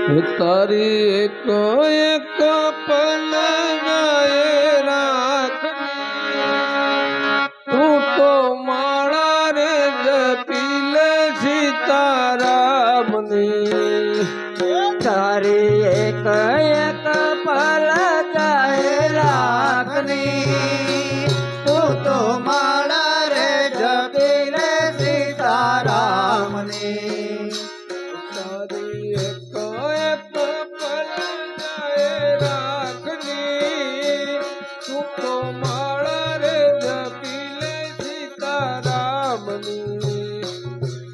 तारी एक एक पल जाए राख तू तो माड़ा रे जपीले सीतारामनी तारी एक एक पल जाए राखनी तू तो माड़ा रे जपीले सीतारामनी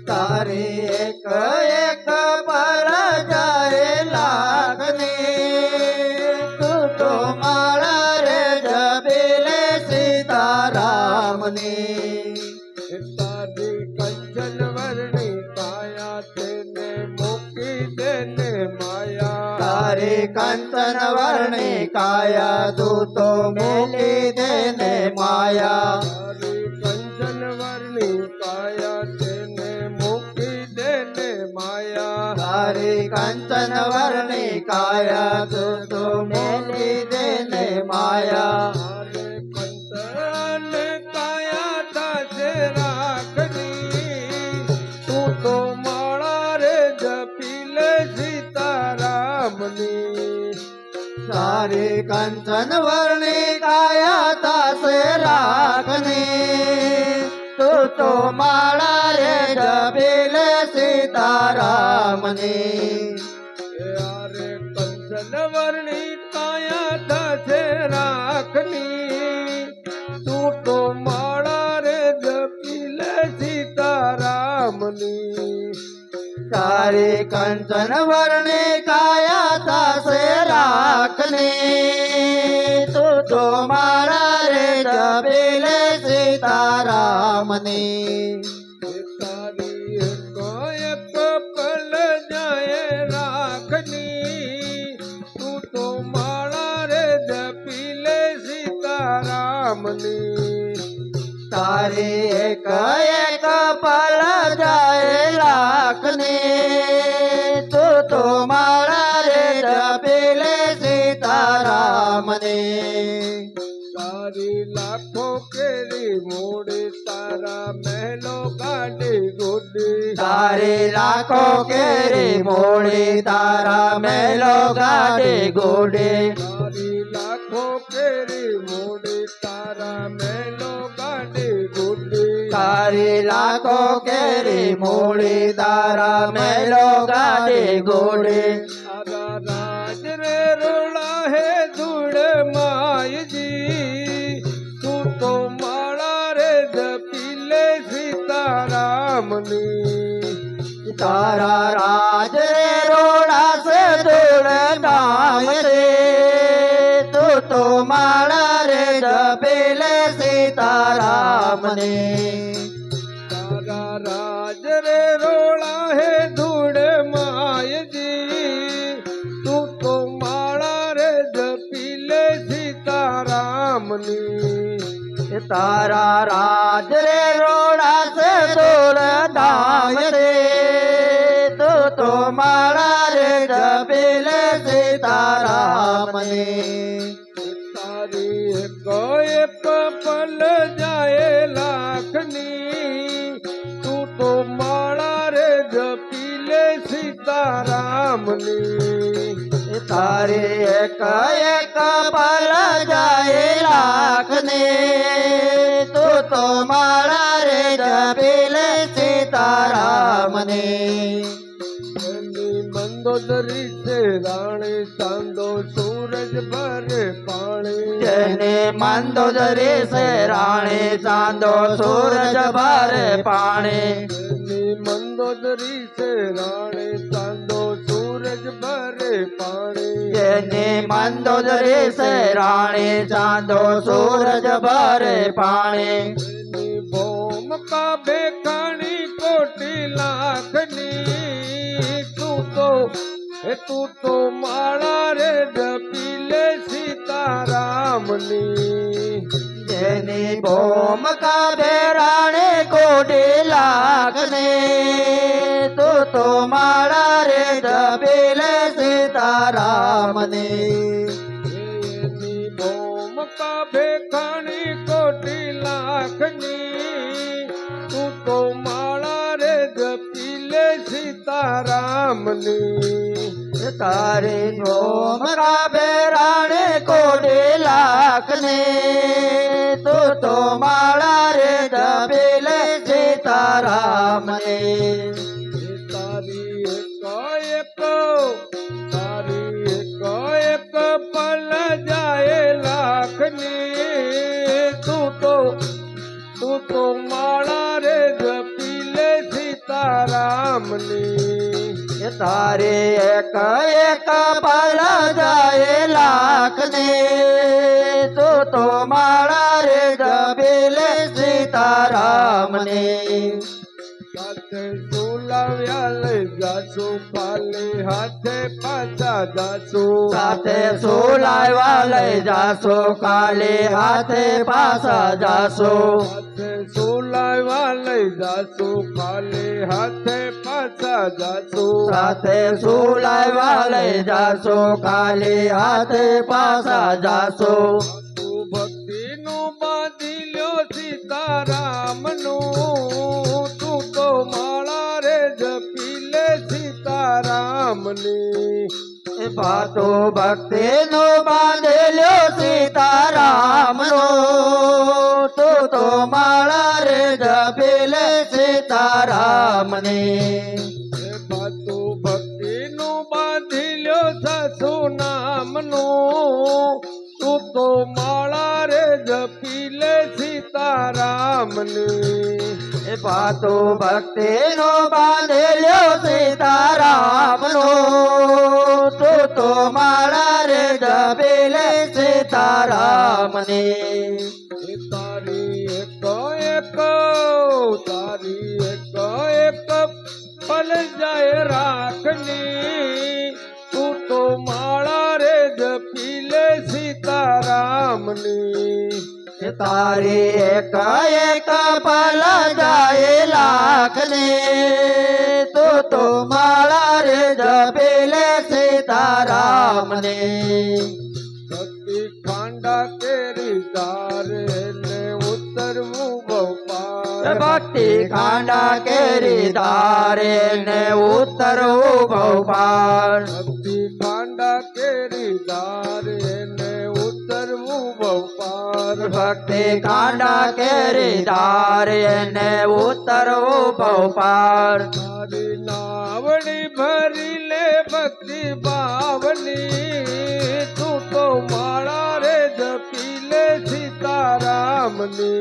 तारी एक एक पल जाए लागनी तू तो माड़ा रे जपीले सीतारामनी तारी कंचन वर्णी काया तेने मोकी देने माया तारी कंचन वर्णी काया तू तो मोकी देने माया तारी कंचन वर्णी काया तेने मोकी देने माया तारी कंचन वर्णी काया तू तो मोकी देने माया तारे कंचन काया तासे राखनी तू तो माड़ा रे जपीले सीतारामनी तारी कंचन वर्णी काया तासे राखनी तू तो माड़ा रे जपीले सीतारामनी यारे कंचन वर्णी काया तासे राखनी तू तो माड़ा रे जपीले सीतारामनी तारी कंचन वर्णी काया तासे राखनी तू तो माड़ा रे जपीले सीतारामनी तारी एक पल जाए राखनी तू तो माड़ा रे जपीले सीतारामनी तारी एक एक पल जाए राखनी तू तो माड़ा रे जपीले सीतारामनी तारी लाखों केरी मोड़ी तारा महलो गाड़ी गोडी तारी लाखों केरी मोड़ी तारा मेलो गाड़ी गोडी तारी लाखों केरी मोड़ी तारा महलो गाड़ी गोडी तारी लाखों केरी मोड़ी तारा मेलो गाड़ी गोडी तारा राज रे रोला है धूड़ माय जी तू तो माड़ा रे जपीले सीतारामनी तारा राज रे रोड़ा से दूर नाम रे तू तो माड़ा रे जपीले सीतारामनी तारा राज रे रोला है धूड़ माय जी तू तो माड़ा रे जपीले सीतारामनी तारा राज रे रोड़ा से दूर धाम रे तू तो माड़ा रे जपीले सीतारामनी तारी एक पल जाए लाखनी तू तो माड़ा रे जपीले सीतारामनी तारी एक एक पल जाए लाखनी तू तो माड़ा रे जपीले सीतारामनी मंदोदरी से राणे चांदो सूरज भरे पानी जने मंदोदरी से राणे चांदो सूरज भरे पानी मंदोदरी से राणे चांदो सूरज भरे पानी जने मंदोदरी से राणे चांदो सूरज भरे पानी भोम का बेखानी कोटि लाखनी तू तो माड़ा रे जपीले सीतारामनी जेनी भोम का बेराणे कोटि लाखने तू तो माड़ा रे जपीले સીતારામની એની ભૂમિકા ભેખાણી કોટી લાખની તું તો માળા રે જપી લે સીતારામની તારી ભૂમિકા બેરાણે કોટી લાખની તું તો માળા રે જપી લે સીતારામની તારી એક પલ જાય લાખની તું તો માળા રે જપી લે સીતારામની તારે એક એક પલ જાય લાખની તું તો માળા રે જપી લે સીતારામની સાથે સુલાવ્યા લઈ જાશું ખાલી હાથે પાછા જાશું સાથે સુલાવ્યા લઈ જાશો ખાલી હાથે પાછા જાશો સાથે સુલાવ્યા લઈ જાશું ખાલી હાથે પાછા જાશું સાથે સુલાવ્યા લઈ જાશો ખાલી હાથે પાછા જાશો તું ભક્તિનું બાંધી લ્યો સીતારામનું તું તો માળા રે જપી લે સીતારામની ભાતો ભક્તિ નો બાંધેલ્યો સીતારામનો તું તો માળા રે જપી લે સીતારામની તું ભક્તિનું બાંધી લ્યો સાસુ નામનું તું તો માળા રે જપી લે સીતારામની ભાતો ભક્તિ નો બાંધેલ્યો સીતારામનો તું તો માળા રે જપી લે સીતારામની તારી એક પલ જાય રાખની તું તો માળા રે જપી લે સીતારામની તારી એક એક પલ જાય લાખની તું તો માળા રે જપી લે સીતારામની ભક્તિ ખાંડા કેરી તારે ને ઉતરવું ભવપાર ભક્તિ ખાંડા કેરી તારે ને ઉતરવું ભવપાર ભક્તિ ખાંડા કેરી તારે ને ઉતરવું ભવપાર ભક્તિ ખાંડા કેરી તારે ને ઉતરવું ભવપાર તારી નાવડી ભરી લે ભક્તિ ભાવની તું તો માળા રે જપી લે સીતારામની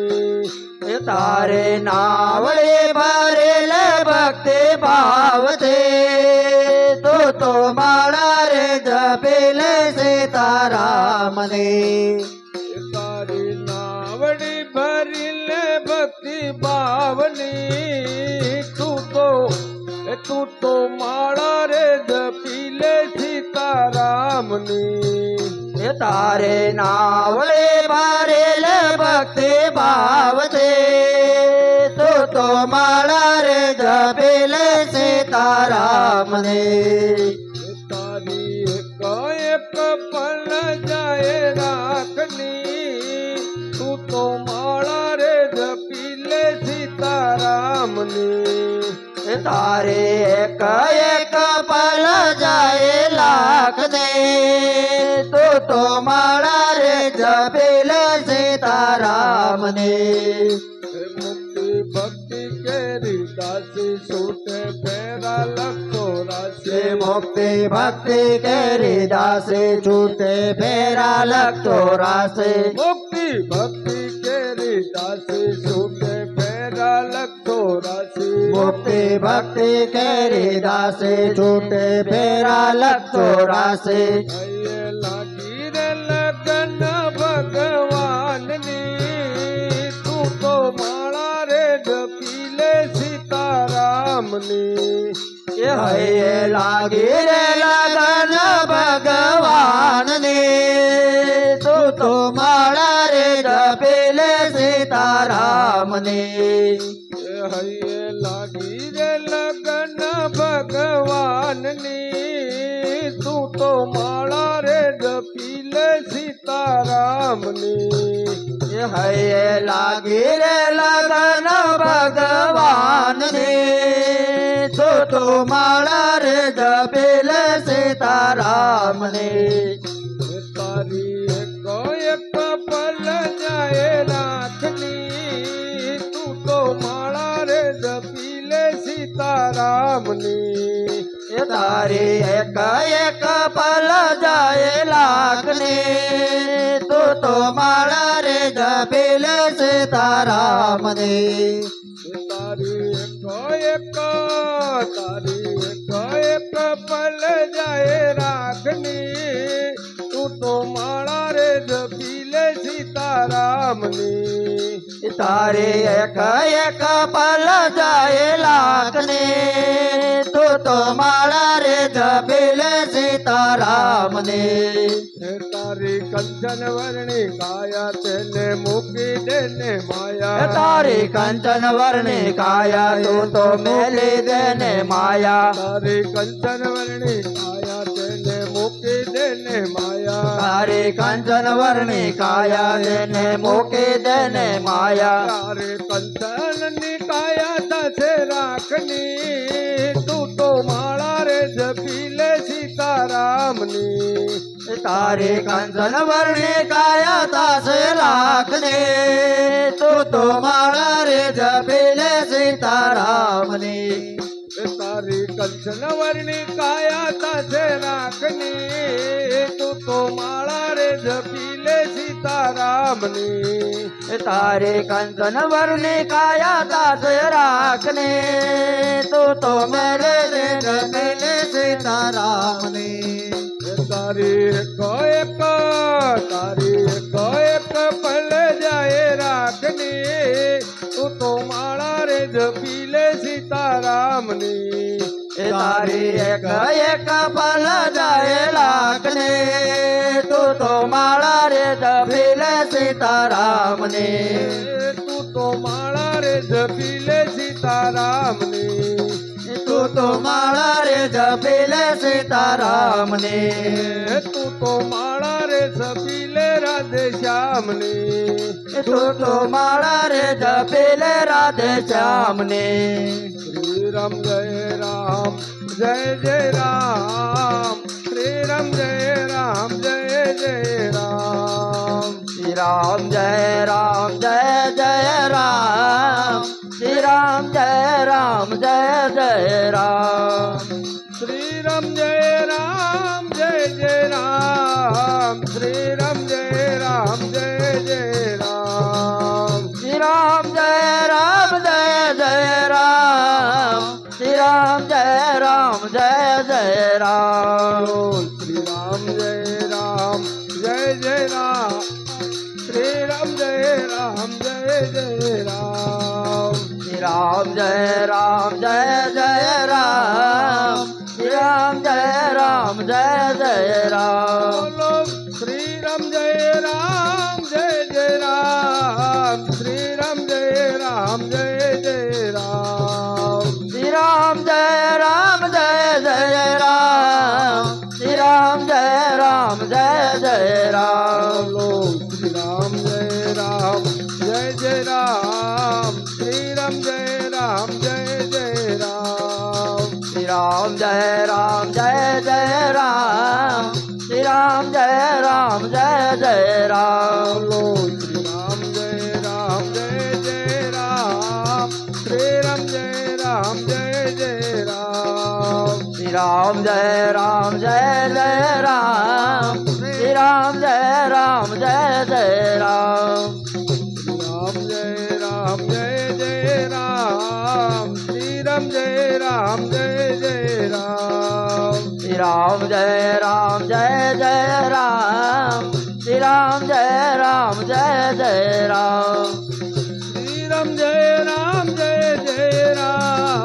તારે નાવડે ભરેલ ભક્તિ ભાવથી તું તો માળા રે જપી લે સીતારામની તારી નાવડી ભરી લે ભક્તિ ભાવની તું તો માળા રે જપી લે સીતારામની તારે નાવડે ભરેલ ભક્તિ ભાવથી તું તો માળા રે જપી લે સીતારામની તારી એક પલ જાય રાખની તું તો માળા રે જપી લે સીતારામની તારે એક એક પલ જાય લાખને તું તો માળા રે જપી લે સીતારામની મુક્તિ ભક્તિ કેરી દાસી છૂટે ફેરા લખો રાશી મુક્તિ ભક્તિ કેરી દાસે છૂટે ફેરા લખતો રાસે મુક્તિ ભક્તિ કેરી દાસી છૂટે ફેરા લખો રાશી મુક્તિ ભક્તિ કેરી દાસે છૂટે ફેરા લખતો રાસે હૈયે લાગી રે લગન ભગવાનની તું તો માળા રે જપી લે સીતારામની હૈયે લાગી રે લગન ભગવાનની તું તો માળા રે જપી લે સીતારામની હૈયે લાગી રે લગન ભગવાનની તું તો માળા રે જપી લે સીતારામની હૈયે લાગી રે લગન ભગવાનની તું તો માળા રે જપેલ સીતારામની તારી એક પલ જાય રાખની તું તો માળા રે જપી લે સીતારામની તારી એક પલ જાય લાખની તું તો માળા રે જપેલ સીતારામની તારી એક પલ જાય રાખની તું તો માળા રે જપી લે સીતારામની તારી એક પલ જાય લાખની તું તો માળા રે જપેલ સીતારામની તારી કંચન વર્ણી કાયા તેને મૂકી દેને માયા તારી કંચન વર્ણી કાયા તું તો મેલી દેને માયા તારી કંચન વર્ણી કાયા તેને મૂકી દેને માયા તારી કંચન વર્ણી કાયા તેને મૂકી દેને માયા તારે કંચન ની કાયા થશે રાખની તું તો માળા રે જપી લે સીતારામની તારી કંચન વર્ણી કાયા તાસે લાખની તું તો માળા રે જપી લે સીતારામની તારી કંચન વર્ણી કાયા થશે રાખની તું તો માળા રે જપી લે સીતારામની તારી કંચન વર્ણી કાયા તાસે રાખની તું તો મેરે રે જપી લે સીતારામની તારી એક પલ જાય રાખની તું તો માળા રે જપી લે સીતારામની તારી એક પલ જાય લાખની તું તો માળા રે જપી લે સીતારામની તું તો માળા રે જપી લે સીતારામની તું તો માળા રે જપી લે સીતારામની તું તો માળા રે જપી લે રાધે શ્યામની તું તો માળા રે જપી લે રાધે શ્યામની શ્રી રામ જય રામ જય જય રામ શ્રી રામ જય રામ જય જય રામ શ્રી રામ જય રામ જય જય રામ શ્રી રામ જય રામ જય જય રામ શ્રી રામ જય રામ જય જય રામ શ્રી રામ જય રામ જય જય રામ શ્રી રામ જય રામ જય જય રામ શ્રી રામ જય રામ જય જય રામ શ્રી રામ જય રામ જય જય રામ શ્રી રામ જય રામ જય જય રામ શ્રી રામ જય રામ જય જય રામ શ્રી રામ જય રામ જય જય રામ બોલો શ્રી રામ જય રામ જય જય રામ શ્રી રામ જય રામ જય જય રામ શ્રી રામ જય રામ જય જય રામ શ્રી રામ જય રામ જય જય રામ બોલો શ્રી રામ જય રામ જય જય રામ શ્રી રામ જય રામ જય જય રામ શ્રી રામ જય રામ જય જય રામ શ્રી રામ જય રામ જય જય રામ બોલો શ્રી રામ જય રામ જય જય રામ શ્રી રામ જય રામ જય જય રામ શ્રી રામ જય રામ જય જય રામ શ્રી રામ જય રામ જય જય રામ રામ જય રામ જય જય રામ શ્રી રામ જય રામ જય જય રામ શ્રી રામ જય રામ જય જય રામ શ્રી રામ જય રામ જય જય રામ શ્રી રામ જય રામ જય જય રામ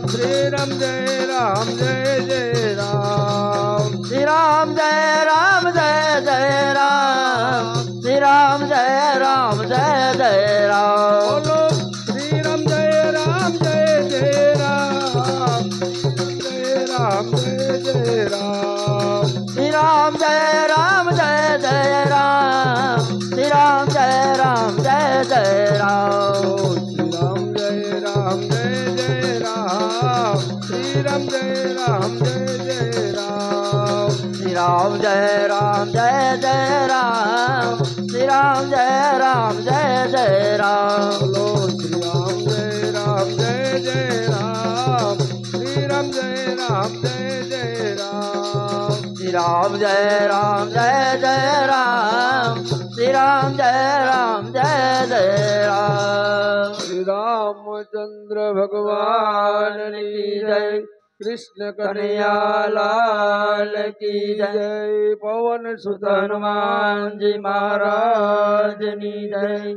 શ્રી રામ જય રામ જય જય રામ શ્રી રામ જય રામ જય જય રામ શ્રી રામ જય રામ જય જય રામ બોલો શ્રી રામ જય રામ જય જય રામ જય રામ જય જય રામ राम जय राम जय जय राम श्री राम जय राम जय जय राम श्री राम जय राम जय जय राम श्री राम जय राम जय जय राम श्री राम जय राम जय जय राम श्री राम जय राम जय जय राम बोलो श्री राम जय राम जय जय राम श्री राम जय राम जय जय राम श्री राम जय राम जय जय राम श्री राम जय राम जय जय राम श्री रामचंद्र भगवान की जय कृष्ण कन्हैया लाल की जय पवन सुत हनुमान जी महाराज की जय।